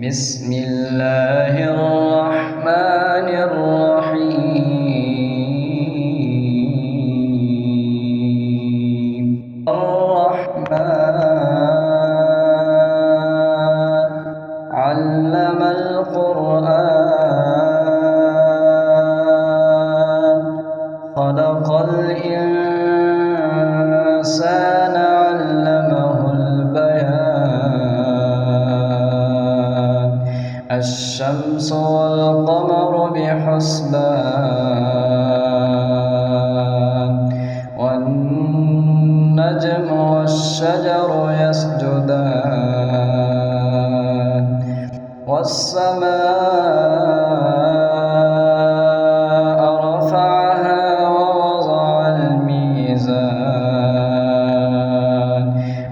بسم الله الرحمن الرحيم. الرحمن علم القرآن خلق الإنسان علمه البيان الشمس والقمر بحسبان والنجم والشجر يسجدان والسماء رفعها ووضع الميزان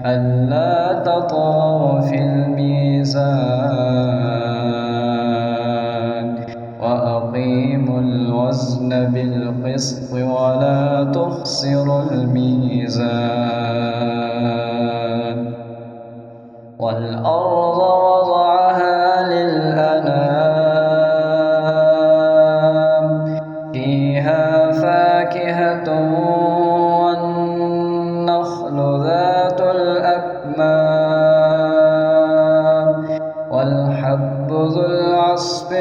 ألا تطغوا في الميزان وأقيموا الوزن بالقسط ولا تخسروا الميزان والأرض وضعها للأنام فيها فاكهة والنخل ذات الأكمام والحب ذو العصف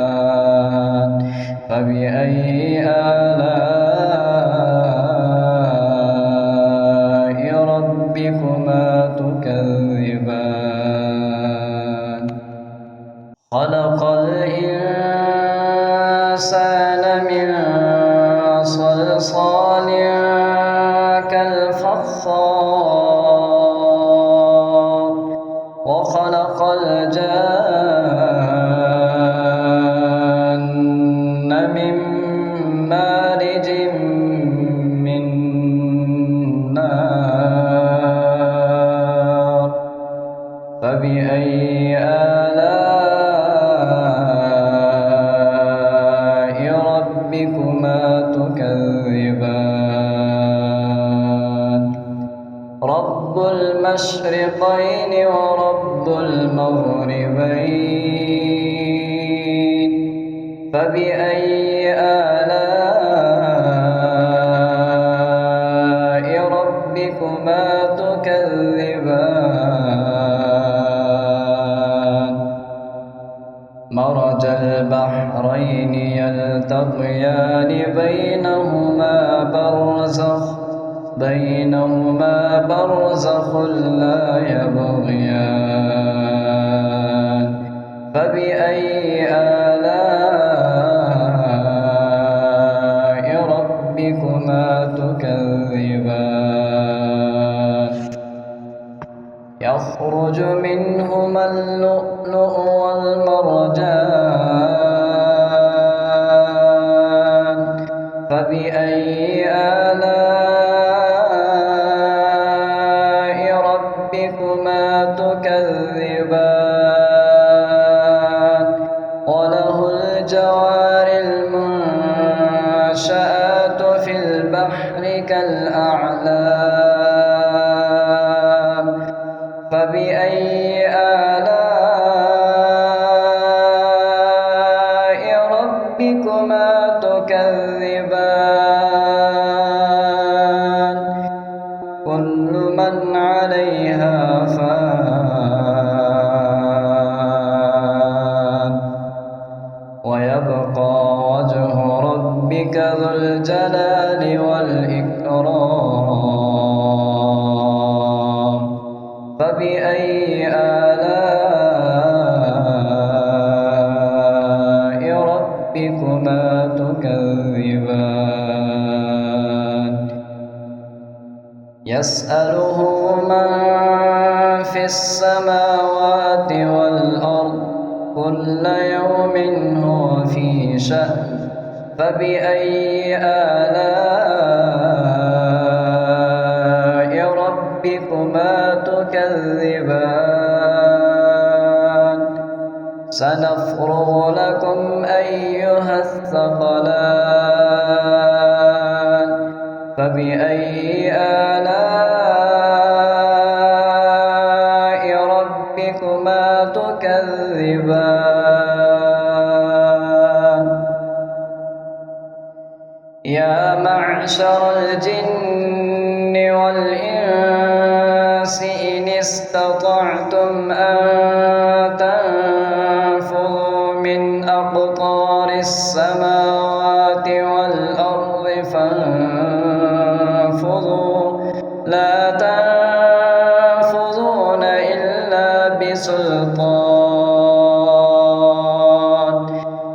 والريحان فبأي آلاء ربكما تكذبان خلق الإنسان من صلصال كالفخار وخلق الجان من مارج من نار فبأي آلاء ربكما تكذبان رب المشرقين ورب المغربين فبأي آلاء ربكما تكذبان مرج البحرين يلتقيان بينهما برزخ لا يبغيان فبأي آلاء ربكما تكذبان يخرج منهما اللؤلؤ والمرجان فبأي آلاء ربكما تكذبان وله الجوار المنشآت في البحر كالأعلام فبأي آلاء ربكما تكذبان كل من عليها فان ويبقى وجه ربك ذو الجلال والإكرام فبأي آلاء ربكما تكذبان يسأله من في السماوات والأرض كل يوم هو في شأن فبأي آلاء ربكما تكذبان سنفرغ لكم أيها الثقلان فبأي آلاء ربكما تكذبان يا معشر الجن والإنس إن استطعتم أن تنفذوا من أقطار السماوات والأرض فانفذوا لا تنفذون إلا بسلطان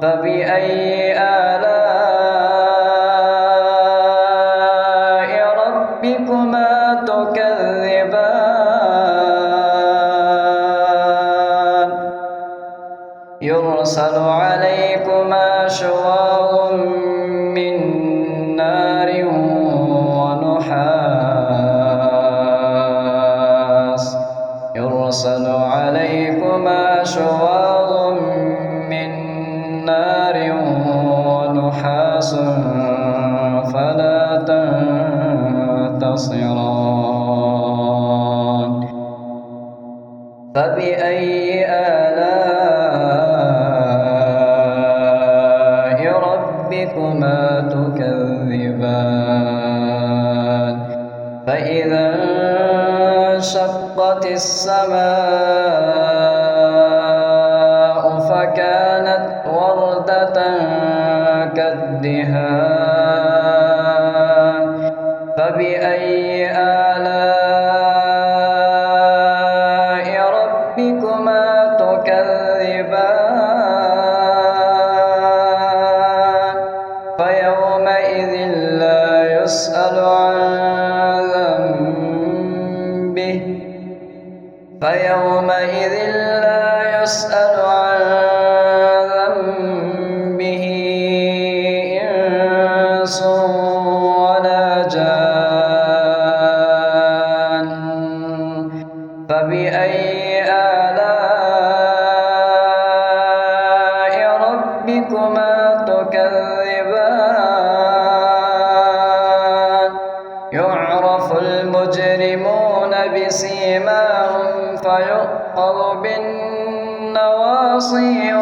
فبأي آلاء ربكما تكذبان يرسل عليكما شواظ من نار ونحاس يرسل عليكما شواظ من نار ونحاس فلا تنتصران فبأي آلاء ربكما تكذبان فإذا انشقت السماء فكانت وردة كالدهان فبأي آلاء ربكما تكذبان فيومئذ لا يسأل عن ذنبه فيومئذ لا يسأل عن ذنبه إنس ولا جان فبأي آلاء ربكما تكذبان يعرف المجرمون بسيماهم فيؤخذ بالنواصي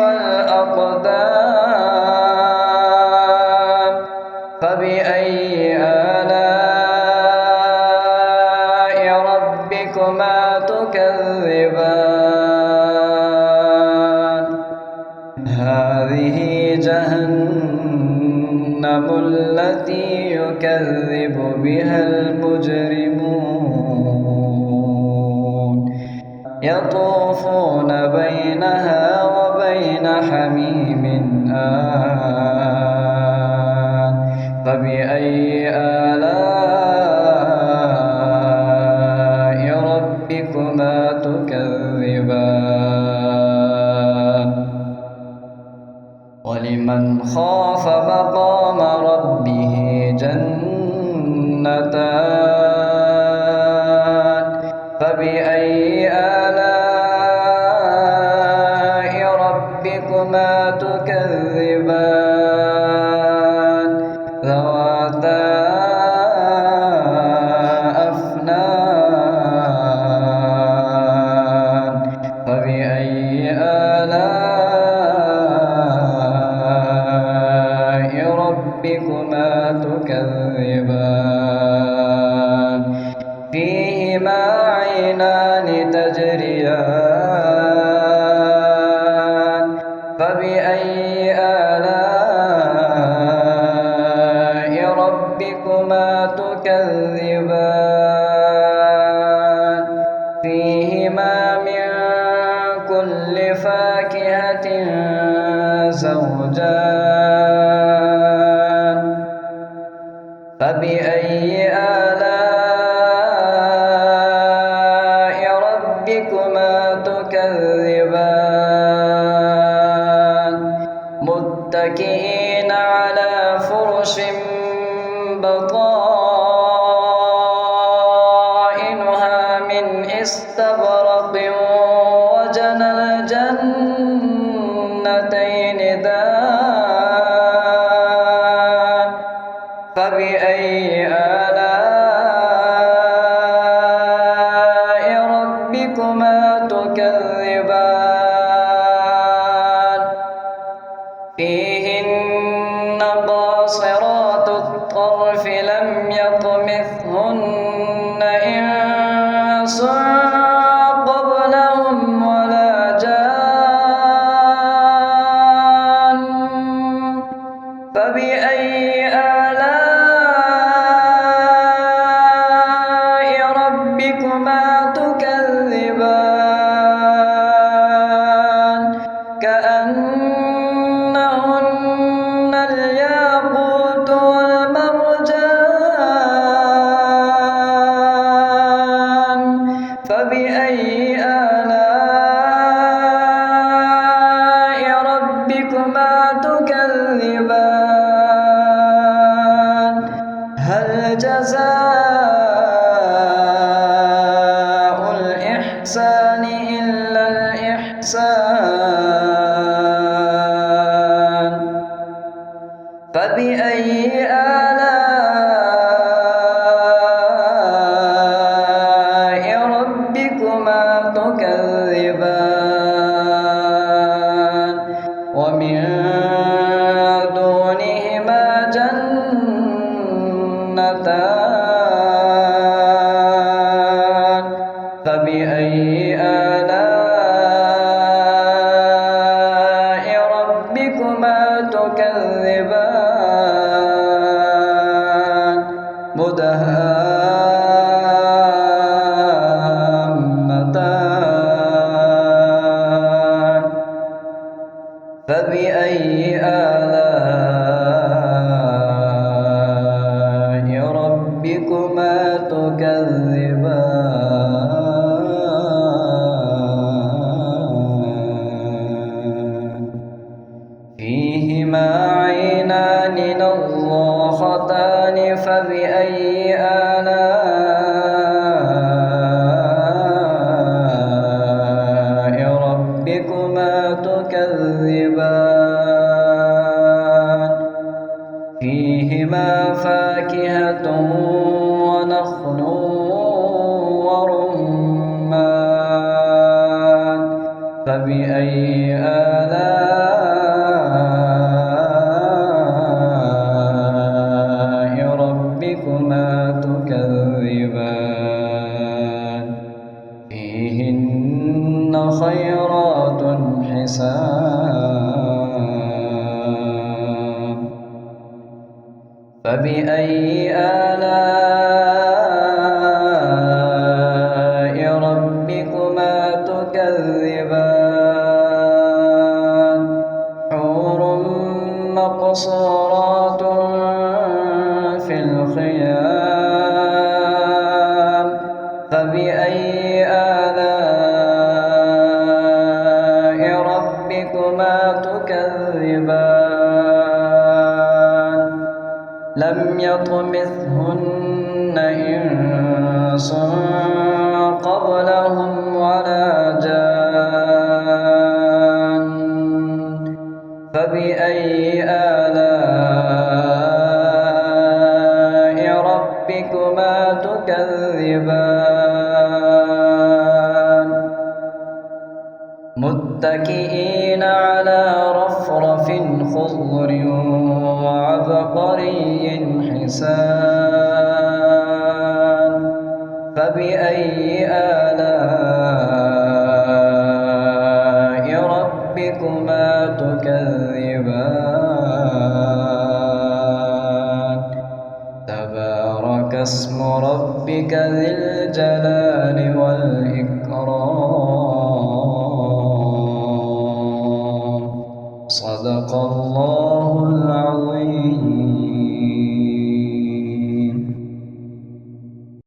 والأقدام فبأي آلاء ربكما تكذبان هذه جهنم التي يكذب بها المجرمون يطوفون بينها وبين حميم آن فبأي آلاء ربكما تكذبان ولمن خاف مقام ربه جنتان فبأي آلاء ربكما تكذبان ذواتا أفنان فبأي آلاء ربكما تكذبان فيهما عينان تجريان فبأي آلاء ربكما تكذبان فيهما من كل فاكهة زوجان فبأي آلاء ربكما تكذبان متكئين على فرش بطائنها من استبرق وجنى الجنتين دان فبأي آلاء ربكما تكذبان تكذبان فيهن قاصرات الطرف لم يطمثهن إنس قبلهم ولا جان فبأي آلاء ربكما تكذبان كأنهن الياقوت والمرجان فبأي آلاء ربكما تكذبان هل جزاء الإحسان إلا الإحسان فبأي آلاء ربكما تكذبان ومن دونهما جنتان فبأي آلاء ربكما تكذبان مدهامتان فبأي آلاء ربكما تكذبان فيهما عينان نضاختان فبأي آلاء ربكما تكذبان فيهما فاكهة ونخل ورمان فبأي آلاء ربكما تكذبان فيهن خيرات حسان فبأي آلاء ربكما تكذبان حور مقصورات في الخيام فبأي آلاء ربكما تكذبان لم يطمثهن إنس قبلهم ولا جان فبأي آلاء ربكما تكذبان متكئين على رفرف خضر وعبقري حسان فبأي آلاء ربكما تكذبان تبارك اسم ربك ذي الجلال والإكرام صدق الله العظيم.